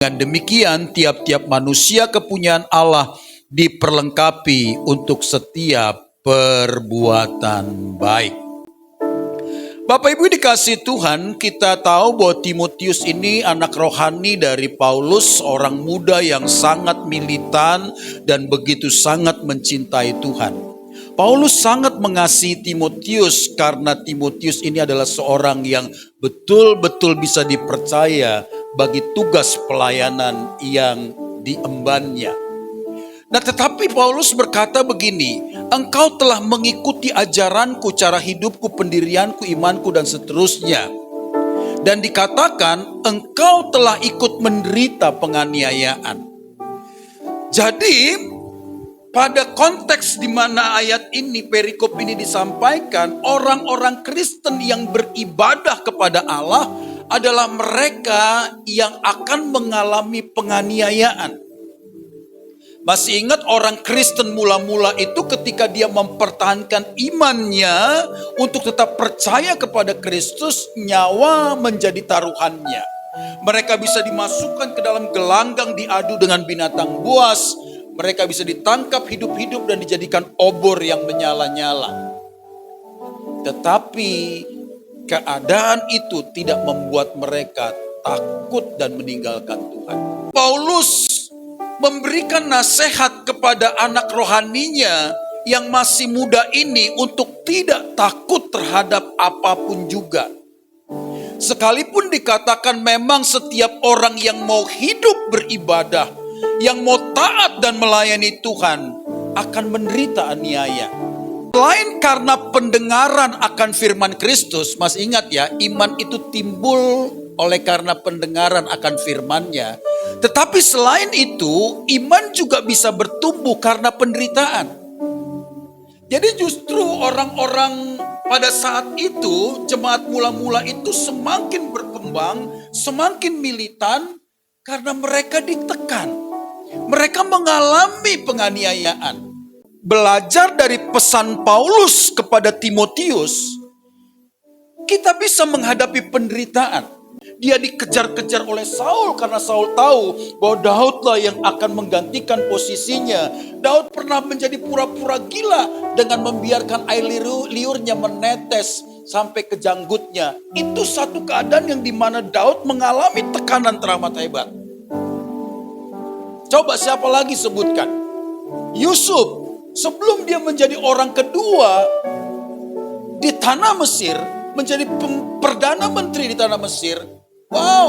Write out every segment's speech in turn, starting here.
Dengan demikian, tiap-tiap manusia kepunyaan Allah diperlengkapi untuk setiap perbuatan baik. Bapak Ibu dikasih Tuhan, kita tahu bahwa Timotius ini anak rohani dari Paulus, orang muda yang sangat militan dan begitu sangat mencintai Tuhan. Paulus sangat mengasihi Timotius karena Timotius ini adalah seorang yang betul-betul bisa dipercaya bagi tugas pelayanan yang diembannya. Nah, tetapi Paulus berkata begini, engkau telah mengikuti ajaranku, cara hidupku, pendirianku, imanku, dan seterusnya. Dan dikatakan, engkau telah ikut menderita penganiayaan. Jadi, pada konteks di mana ayat ini, perikop ini disampaikan, orang-orang Kristen yang beribadah kepada Allah adalah mereka yang akan mengalami penganiayaan. Masih ingat orang Kristen mula-mula itu ketika dia mempertahankan imannya untuk tetap percaya kepada Kristus, nyawa menjadi taruhannya. Mereka bisa dimasukkan ke dalam gelanggang diadu dengan binatang buas. Mereka bisa ditangkap hidup-hidup dan dijadikan obor yang menyala-nyala. Tetapi keadaan itu tidak membuat mereka takut dan meninggalkan Tuhan. Paulus memberikan nasihat kepada anak rohaninya yang masih muda ini untuk tidak takut terhadap apapun juga. Sekalipun dikatakan memang setiap orang yang mau hidup beribadah, yang mau taat dan melayani Tuhan akan menderita aniaya. Selain karena pendengaran akan firman Kristus, masih ingat ya, iman itu timbul oleh karena pendengaran akan firman-Nya. Tetapi selain itu, iman juga bisa bertumbuh karena penderitaan. Jadi justru orang-orang pada saat itu, jemaat mula-mula itu semakin berkembang, semakin militan karena mereka ditekan. Mereka mengalami penganiayaan. Belajar dari pesan Paulus kepada Timotius, kita bisa menghadapi penderitaan. Dia dikejar-kejar oleh Saul karena Saul tahu bahwa Daudlah yang akan menggantikan posisinya. Daud pernah menjadi pura-pura gila dengan membiarkan air liurnya menetes sampai ke janggutnya. Itu satu keadaan yang dimana Daud mengalami tekanan teramat hebat. Coba siapa lagi sebutkan? Yusuf. Sebelum dia menjadi orang kedua di tanah Mesir, menjadi perdana menteri di tanah Mesir, wow,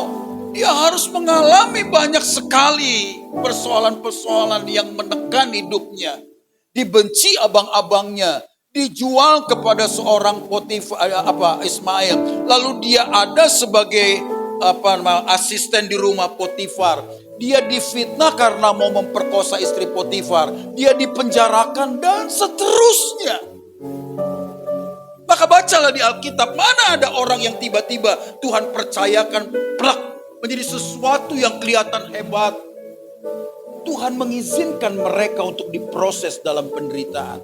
dia harus mengalami banyak sekali persoalan-persoalan yang menekan hidupnya. Dibenci abang-abangnya, dijual kepada seorang Ismail, lalu dia ada sebagai asisten di rumah Potifar. Dia difitnah karena mau memperkosa istri Potifar. Dia dipenjarakan dan seterusnya. Maka bacalah di Alkitab, mana ada orang yang tiba-tiba Tuhan percayakan plak menjadi sesuatu yang kelihatan hebat. Tuhan mengizinkan mereka untuk diproses dalam penderitaan.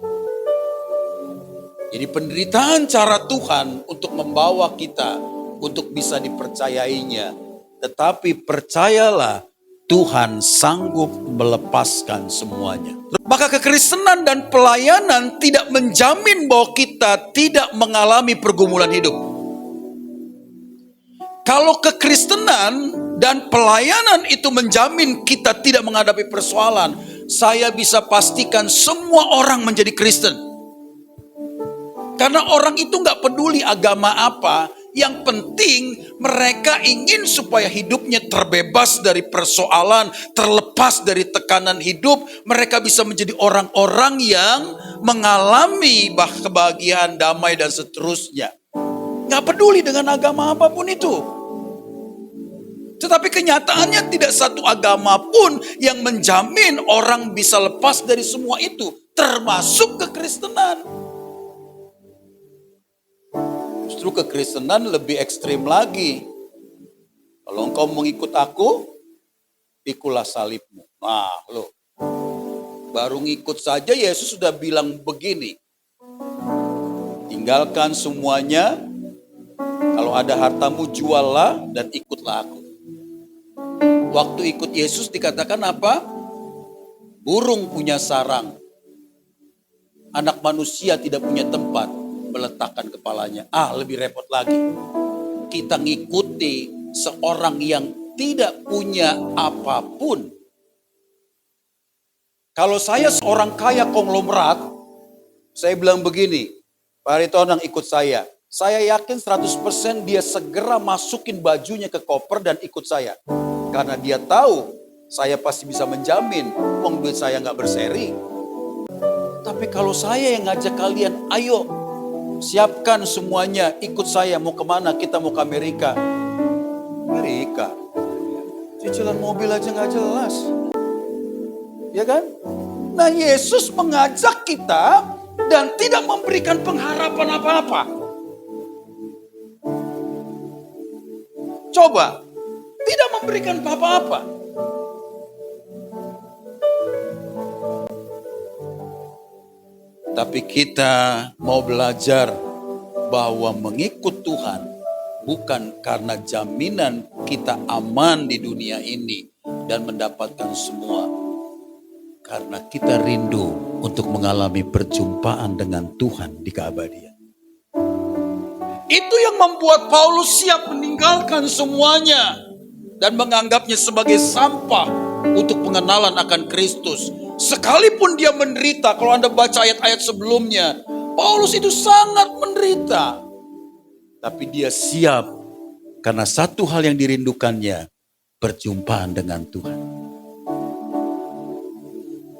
Jadi penderitaan cara Tuhan untuk membawa kita untuk bisa dipercayainya. Tetapi percayalah, Tuhan sanggup melepaskan semuanya. Maka kekristenan dan pelayanan tidak menjamin bahwa kita tidak mengalami pergumulan hidup. Kalau kekristenan dan pelayanan itu menjamin kita tidak menghadapi persoalan, saya bisa pastikan semua orang menjadi Kristen. Karena orang itu gak peduli agama apa, yang penting mereka ingin supaya hidupnya terbebas dari persoalan, terlepas dari tekanan hidup. Mereka bisa menjadi orang-orang yang mengalami kebahagiaan, damai, dan seterusnya. Gak peduli dengan agama apapun itu. Tetapi kenyataannya tidak satu agama pun yang menjamin orang bisa lepas dari semua itu, termasuk kekristenan. Justru kekristenan lebih ekstrim lagi. Kalau engkau mengikut aku, pikulah salibmu. Nah, loh. Baru ngikut saja Yesus sudah bilang begini. Tinggalkan semuanya. Kalau ada hartamu, juallah dan ikutlah aku. Waktu ikut Yesus dikatakan apa? Burung punya sarang. Anak manusia tidak punya tempat meletakkan kepalanya. Lebih repot lagi. Kita ngikuti seorang yang tidak punya apapun. Kalau saya seorang kaya konglomerat, saya bilang begini, Pak Aritonang ikut saya. Saya yakin 100% dia segera masukin bajunya ke koper dan ikut saya. Karena dia tahu saya pasti bisa menjamin uang duit saya nggak berseri. Tapi kalau saya yang ngajak kalian, ayo siapkan semuanya, ikut saya, mau kemana? Kita mau ke Amerika. Amerika, cicilan mobil aja nggak jelas. Ya kan? Nah, Yesus mengajak kita dan tidak memberikan pengharapan apa-apa. Coba, tidak memberikan apa-apa. Tapi kita mau belajar bahwa mengikut Tuhan bukan karena jaminan kita aman di dunia ini dan mendapatkan semua. Karena kita rindu untuk mengalami perjumpaan dengan Tuhan di keabadian. Itu yang membuat Paulus siap meninggalkan semuanya dan menganggapnya sebagai sampah untuk pengenalan akan Kristus. Sekalipun dia menderita, kalau Anda baca ayat-ayat sebelumnya, Paulus itu sangat menderita. Tapi dia siap karena satu hal yang dirindukannya, perjumpaan dengan Tuhan.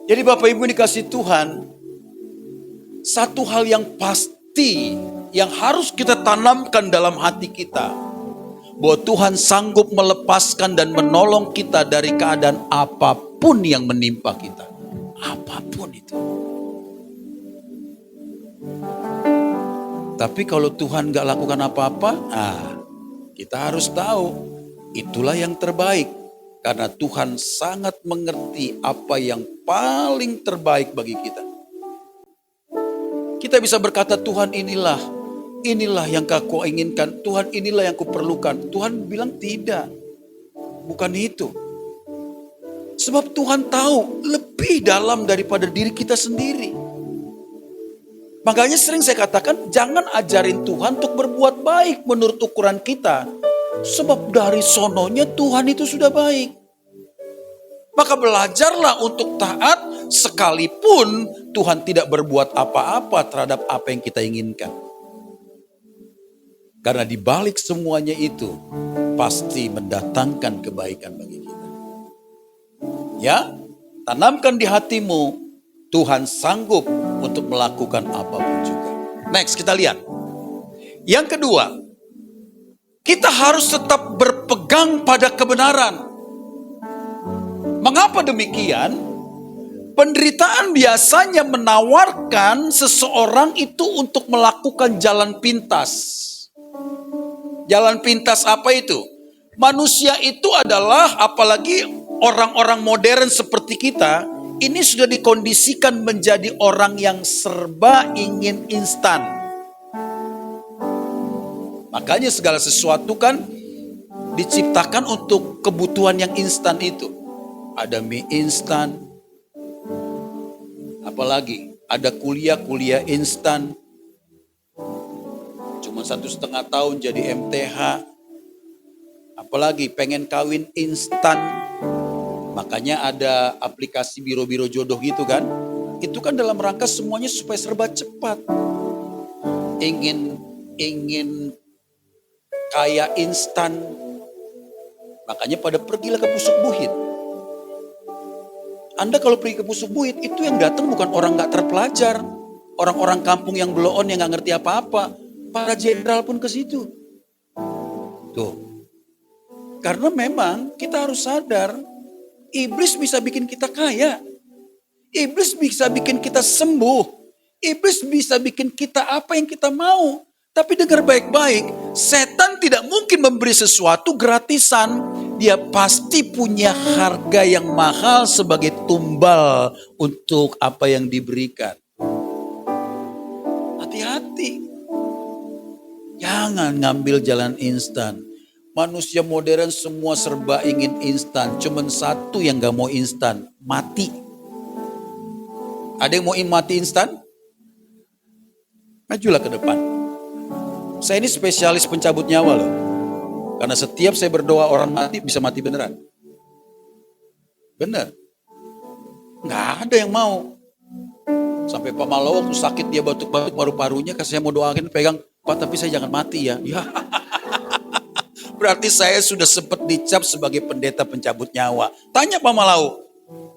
Jadi Bapak Ibu dikasih Tuhan, satu hal yang pasti yang harus kita tanamkan dalam hati kita, bahwa Tuhan sanggup melepaskan dan menolong kita dari keadaan apapun yang menimpa kita. Apapun itu. Tapi kalau Tuhan gak lakukan apa-apa, kita harus tahu itulah yang terbaik. Karena Tuhan sangat mengerti apa yang paling terbaik bagi kita. Kita bisa berkata, Tuhan inilah yang kau inginkan. Tuhan inilah yang kuperlukan. Tuhan bilang tidak. Bukan itu. Sebab Tuhan tahu lebih dalam daripada diri kita sendiri. Makanya sering saya katakan, jangan ajarin Tuhan untuk berbuat baik menurut ukuran kita. Sebab dari sononya Tuhan itu sudah baik. Maka belajarlah untuk taat sekalipun Tuhan tidak berbuat apa-apa terhadap apa yang kita inginkan. Karena di balik semuanya itu pasti mendatangkan kebaikan bagi kita. Ya, tanamkan di hatimu, Tuhan sanggup untuk melakukan apapun juga. Next, kita lihat. Yang kedua, kita harus tetap berpegang pada kebenaran. Mengapa demikian? Penderitaan biasanya menawarkan seseorang itu untuk melakukan jalan pintas. Jalan pintas apa itu? Manusia itu adalah, apalagi orang-orang modern seperti kita, ini sudah dikondisikan menjadi orang yang serba ingin instan. Makanya segala sesuatu kan diciptakan untuk kebutuhan yang instan itu. Ada mie instan, apalagi ada kuliah instan. Cuma 1,5 tahun jadi MTH. Apalagi pengen kawin instan. Makanya ada aplikasi biro-biro jodoh gitu kan. Itu kan dalam rangka semuanya supaya serba cepat. Ingin kaya instan. Makanya pada pergilah ke Pusuk Buhit. Anda kalau pergi ke Pusuk Buhit, itu yang datang bukan orang gak terpelajar. Orang-orang kampung yang beloon yang gak ngerti apa-apa. Para jenderal pun ke situ. Tuh. Karena memang kita harus sadar, iblis bisa bikin kita kaya. Iblis bisa bikin kita sembuh. Iblis bisa bikin kita apa yang kita mau. Tapi dengar baik-baik, setan tidak mungkin memberi sesuatu gratisan. Dia pasti punya harga yang mahal sebagai tumbal untuk apa yang diberikan. Hati-hati. Jangan ngambil jalan instan. Manusia modern semua serba ingin instan. Cuman satu yang gak mau instan, mati. Ada yang mau mati instan? Majulah ke depan. Saya ini spesialis pencabut nyawa loh. Karena setiap saya berdoa orang mati bisa mati beneran. Bener. Gak ada yang mau. Sampai Pak Malo waktu sakit dia batuk-batuk paru-parunya, saya mau doain pegang, Pak tapi saya jangan mati ya. Ya. Berarti saya sudah sempat dicap sebagai pendeta pencabut nyawa. Tanya Pak Malau,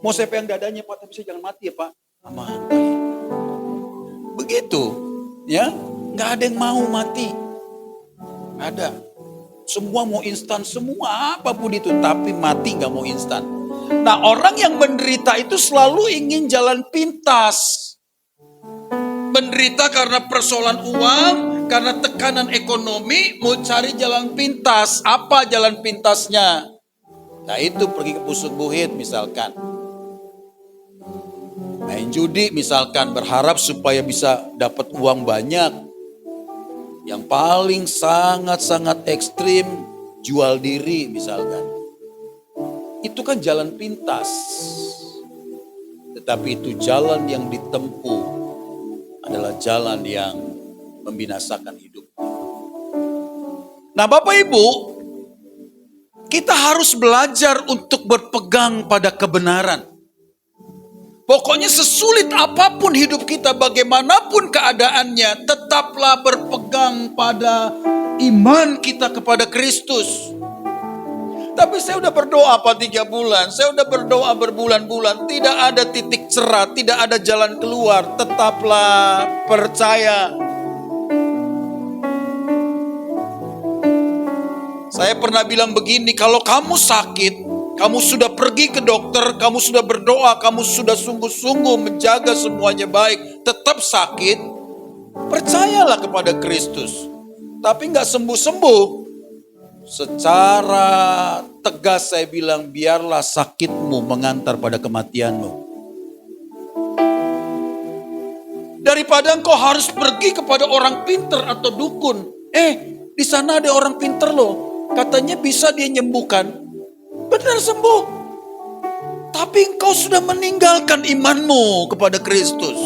mau saya pegang dadanya Pak, tapi saya jangan mati ya Pak. Aman. Begitu, ya, nggak ada yang mau mati, nggak ada. Semua mau instan, semua apapun itu, tapi mati nggak mau instan. Nah orang yang menderita itu selalu ingin jalan pintas. Menderita karena persoalan uang, karena tekanan ekonomi, mau cari jalan pintas. Apa jalan pintasnya? Nah itu pergi ke pusat buhit misalkan. Main judi misalkan, berharap supaya bisa dapat uang banyak. Yang paling sangat-sangat ekstrim, jual diri misalkan. Itu kan jalan pintas. Tetapi itu jalan yang ditempuh adalah jalan yang membinasakan hidup. Nah Bapak Ibu, kita harus belajar untuk berpegang pada kebenaran. Pokoknya sesulit apapun hidup kita, bagaimanapun keadaannya, tetaplah berpegang pada iman kita kepada Kristus. Tapi saya udah berdoa 3 bulan, saya udah berdoa berbulan-bulan, tidak ada titik cerah, tidak ada jalan keluar. Tetaplah percaya. Saya pernah bilang begini, kalau kamu sakit, kamu sudah pergi ke dokter, kamu sudah berdoa, kamu sudah sungguh-sungguh menjaga semuanya baik, tetap sakit, percayalah kepada Kristus. Tapi nggak sembuh-sembuh. Secara tegas saya bilang, biarlah sakitmu mengantar pada kematianmu. Daripada engkau harus pergi kepada orang pinter atau dukun. Di sana ada orang pinter loh. Katanya bisa dia nyembuhkan. Benar sembuh. Tapi engkau sudah meninggalkan imanmu kepada Kristus.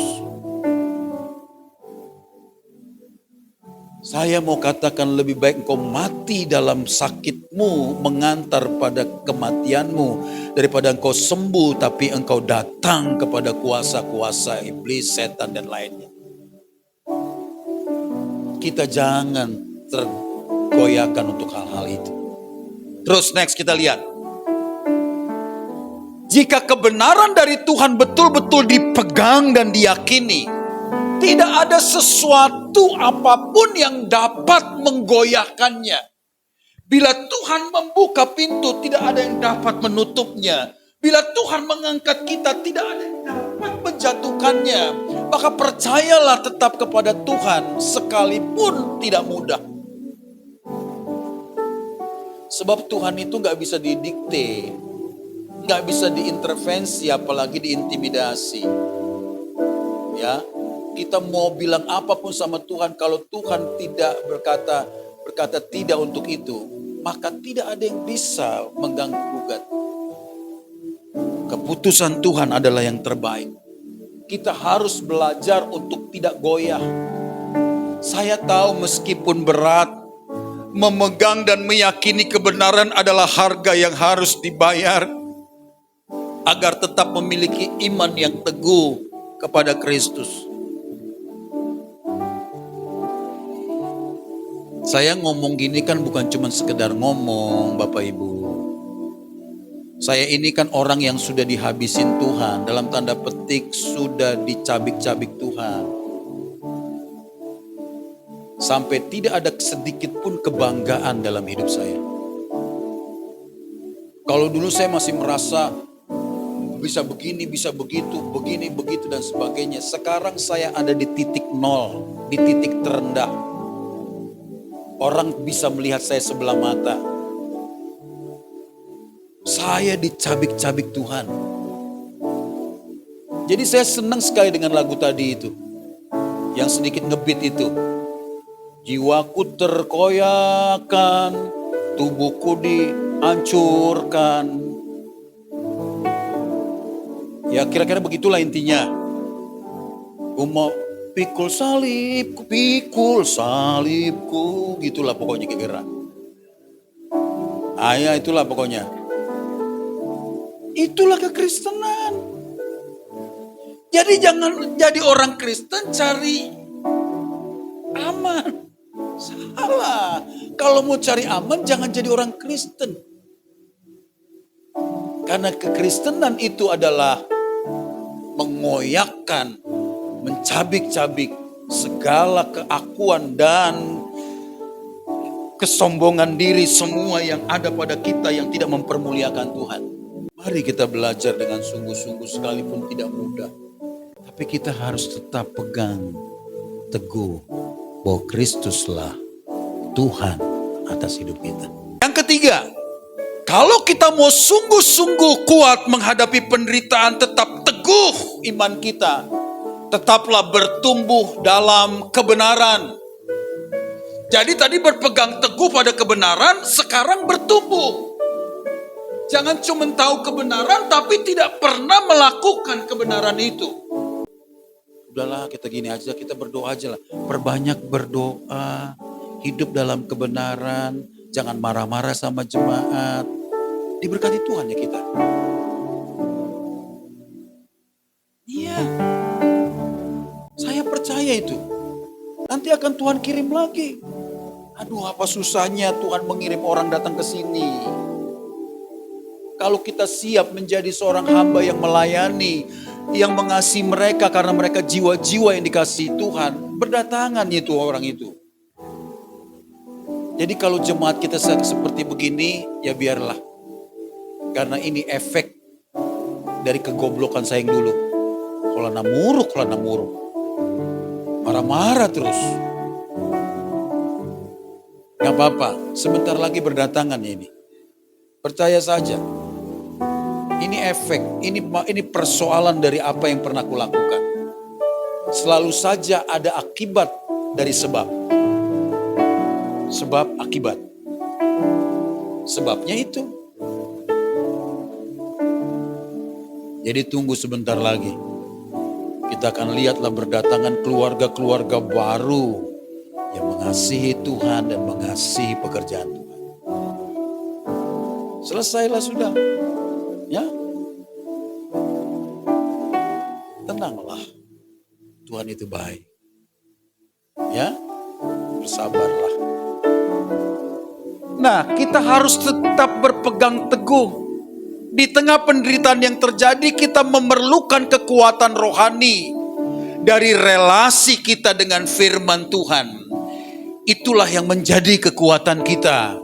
Saya mau katakan lebih baik engkau mati dalam sakitmu mengantar pada kematianmu daripada engkau sembuh tapi engkau datang kepada kuasa-kuasa iblis, setan dan lainnya. Kita jangan tergoyahkan untuk hal-hal itu. Terus next kita lihat. Jika kebenaran dari Tuhan betul-betul dipegang dan diyakini, tidak ada sesuatu apapun yang dapat menggoyahkannya. Bila Tuhan membuka pintu, tidak ada yang dapat menutupnya. Bila Tuhan mengangkat kita, tidak ada yang dapat menjatuhkannya. Maka percayalah tetap kepada Tuhan, sekalipun tidak mudah. Sebab Tuhan itu gak bisa didikte, gak bisa diintervensi, apalagi diintimidasi. Ya. Kita mau bilang apapun sama Tuhan, kalau Tuhan tidak berkata tidak untuk itu, maka tidak ada yang bisa mengganggu gugat. Keputusan Tuhan adalah yang terbaik. Kita harus belajar untuk tidak goyah. Saya tahu meskipun berat, memegang dan meyakini kebenaran adalah harga yang harus dibayar agar tetap memiliki iman yang teguh kepada Kristus. Saya ngomong gini kan bukan cuma sekedar ngomong, Bapak Ibu. Saya ini kan orang yang sudah dihabisin Tuhan, dalam tanda petik sudah dicabik-cabik Tuhan. Sampai tidak ada sedikit pun kebanggaan dalam hidup saya. Kalau dulu saya masih merasa bisa begini, bisa begitu, begini, begitu dan sebagainya. Sekarang saya ada di titik nol, di titik terendah. Orang bisa melihat saya sebelah mata. Saya dicabik-cabik Tuhan. Jadi saya senang sekali dengan lagu tadi itu. Yang sedikit ngebeat itu. Jiwaku terkoyakkan tubuhku dihancurkan. Ya kira-kira begitulah intinya. Mau pikul salibku, gitulah pokoknya kira-kira. Ya itulah pokoknya. Itulah kekristenan. Jadi jangan jadi orang Kristen cari aman. Salah. Kalau mau cari aman jangan jadi orang Kristen. Karena kekristenan itu adalah mengoyakkan, mencabik-cabik segala keakuan dan kesombongan diri semua yang ada pada kita yang tidak mempermuliakan Tuhan. Mari kita belajar dengan sungguh-sungguh sekalipun tidak mudah. Tapi kita harus tetap pegang teguh bahwa Kristuslah Tuhan atas hidup kita. Yang ketiga, kalau kita mau sungguh-sungguh kuat menghadapi penderitaan, tetap teguh iman kita. Tetaplah bertumbuh dalam kebenaran. Jadi tadi berpegang teguh pada kebenaran, sekarang bertumbuh. Jangan cuma tahu kebenaran tapi tidak pernah melakukan kebenaran itu. Udahlah kita gini aja, kita berdoa aja lah. Perbanyak berdoa, hidup dalam kebenaran, jangan marah-marah sama jemaat. Diberkati Tuhan ya kita. Iya, saya percaya itu. Nanti akan Tuhan kirim lagi. Aduh apa susahnya Tuhan mengirim orang datang ke sini. Kalau kita siap menjadi seorang hamba yang melayani, yang mengasihi mereka karena mereka jiwa-jiwa yang dikasihi Tuhan, berdatangan itu orang itu. Jadi kalau jemaat kita seperti begini, ya biarlah. Karena ini efek dari kegoblokan saya yang dulu. Kalau namuruk. Marah-marah terus. Gak apa-apa, sebentar lagi berdatangan ini. Percaya saja. Ini efek, ini persoalan dari apa yang pernah kulakukan. Selalu saja ada akibat dari sebab. Sebab akibat. Sebabnya itu. Jadi tunggu sebentar lagi. Kita akan lihatlah berdatangan keluarga-keluarga baru yang mengasihi Tuhan dan mengasihi pekerjaan Tuhan. Selesailah sudah. Ya. Tenanglah. Tuhan itu baik. Ya. Bersabarlah. Nah, kita harus tetap berpegang teguh. Di tengah penderitaan yang terjadi, kita memerlukan kekuatan rohani dari relasi kita dengan firman Tuhan. Itulah yang menjadi kekuatan kita.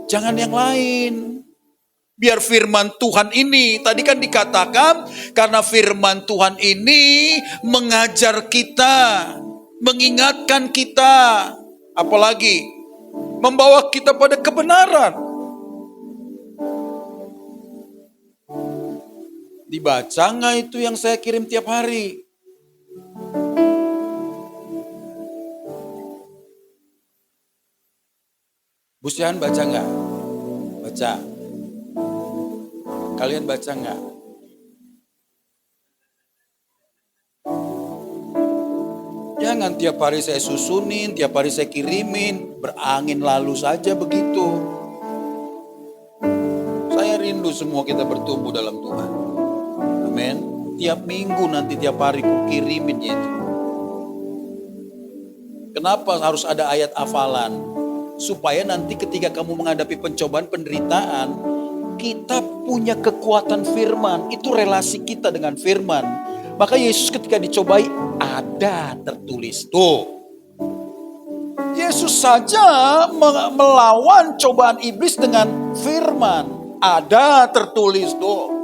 Jangan yang lain. Biar firman Tuhan ini, tadi kan dikatakan, karena firman Tuhan ini mengajar kita, mengingatkan kita, apalagi membawa kita pada kebenaran. Dibaca nggak itu yang saya kirim tiap hari? Busian baca nggak? Baca. Kalian baca nggak? Jangan tiap hari saya susunin, tiap hari saya kirimin, berangin lalu saja begitu. Saya rindu semua kita bertumbuh dalam Tuhan. Amin. Tiap minggu nanti tiap hari ku kiriminnya itu. Kenapa harus ada ayat hafalan? Supaya nanti ketika kamu menghadapi pencobaan, penderitaan, kita punya kekuatan firman. Itu relasi kita dengan firman. Maka Yesus ketika dicobai, ada tertulis. Tuh. Yesus saja melawan cobaan iblis dengan firman. Ada tertulis tuh.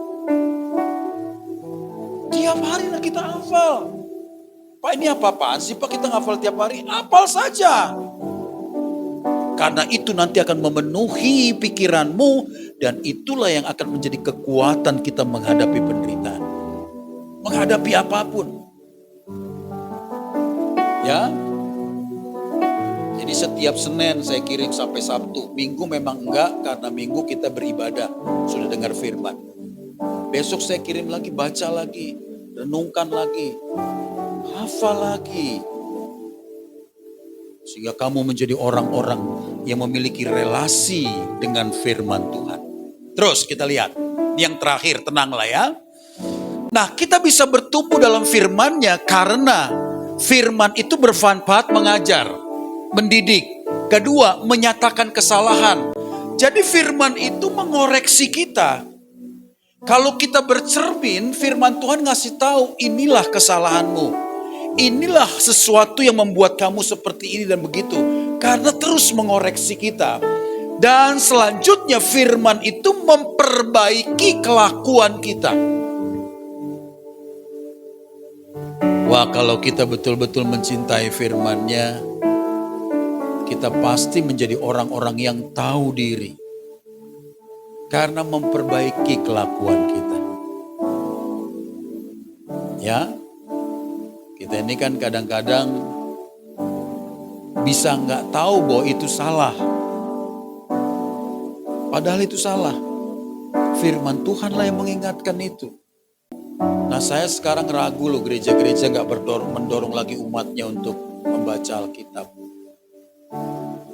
Tiap hari kita hafal. Pak ini apa-apaan sih Pak kita ngafal tiap hari? Hafal saja. Karena itu nanti akan memenuhi pikiranmu. Dan itulah yang akan menjadi kekuatan kita menghadapi penderitaan. Menghadapi apapun. Ya. Jadi setiap Senin saya kirim sampai Sabtu. Minggu memang enggak, karena Minggu kita beribadah. Sudah dengar firman. Besok saya kirim lagi, baca lagi, renungkan lagi, hafal lagi. Sehingga kamu menjadi orang-orang yang memiliki relasi dengan firman Tuhan. Terus kita lihat, yang terakhir, tenanglah ya. Nah, kita bisa bertumbuh dalam firman-Nya karena firman itu bermanfaat mengajar, mendidik. Kedua, menyatakan kesalahan. Jadi firman itu mengoreksi kita. Kalau kita bercermin, firman Tuhan ngasih tahu, inilah kesalahanmu. Inilah sesuatu yang membuat kamu seperti ini dan begitu. Karena terus mengoreksi kita. Dan selanjutnya firman itu memperbaiki kelakuan kita. Wah, kalau kita betul-betul mencintai firman-Nya, kita pasti menjadi orang-orang yang tahu diri. Karena memperbaiki kelakuan kita. Ya, kita ini kan kadang-kadang bisa nggak tahu bahwa itu salah. Padahal itu salah. Firman Tuhanlah yang mengingatkan itu. Nah, saya sekarang ragu loh, gereja-gereja nggak mendorong lagi umatnya untuk membaca Alkitab.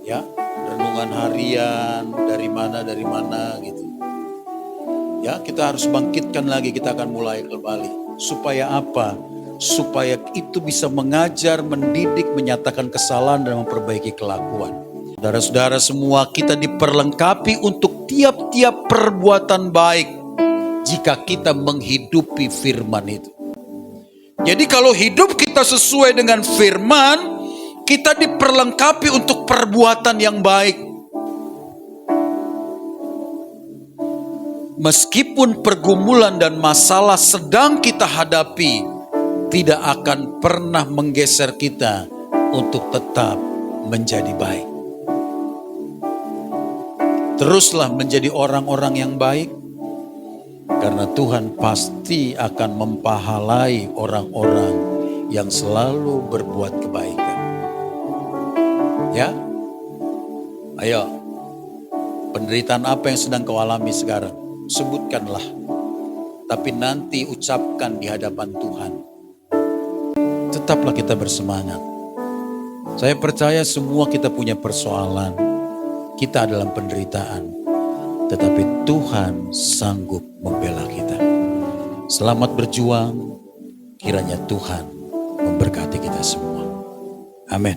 Ya, renungan harian, dari mana gitu. Ya, kita harus bangkitkan lagi, kita akan mulai kembali. Supaya apa? Supaya itu bisa mengajar, mendidik, menyatakan kesalahan dan memperbaiki kelakuan. Saudara-saudara semua, kita diperlengkapi untuk tiap-tiap perbuatan baik jika kita menghidupi firman itu. Jadi kalau hidup kita sesuai dengan firman, kita diperlengkapi untuk perbuatan yang baik. Meskipun pergumulan dan masalah sedang kita hadapi, tidak akan pernah menggeser kita untuk tetap menjadi baik. Teruslah menjadi orang-orang yang baik, karena Tuhan pasti akan mempahalai orang-orang yang selalu berbuat kebaikan. Ya, ayo, penderitaan apa yang sedang kau alami sekarang? Sebutkanlah, tapi nanti ucapkan di hadapan Tuhan. Tetaplah kita bersemangat. Saya percaya semua kita punya persoalan, kita dalam penderitaan, tetapi Tuhan sanggup membela kita. Selamat berjuang, kiranya Tuhan memberkati kita semua. Amin.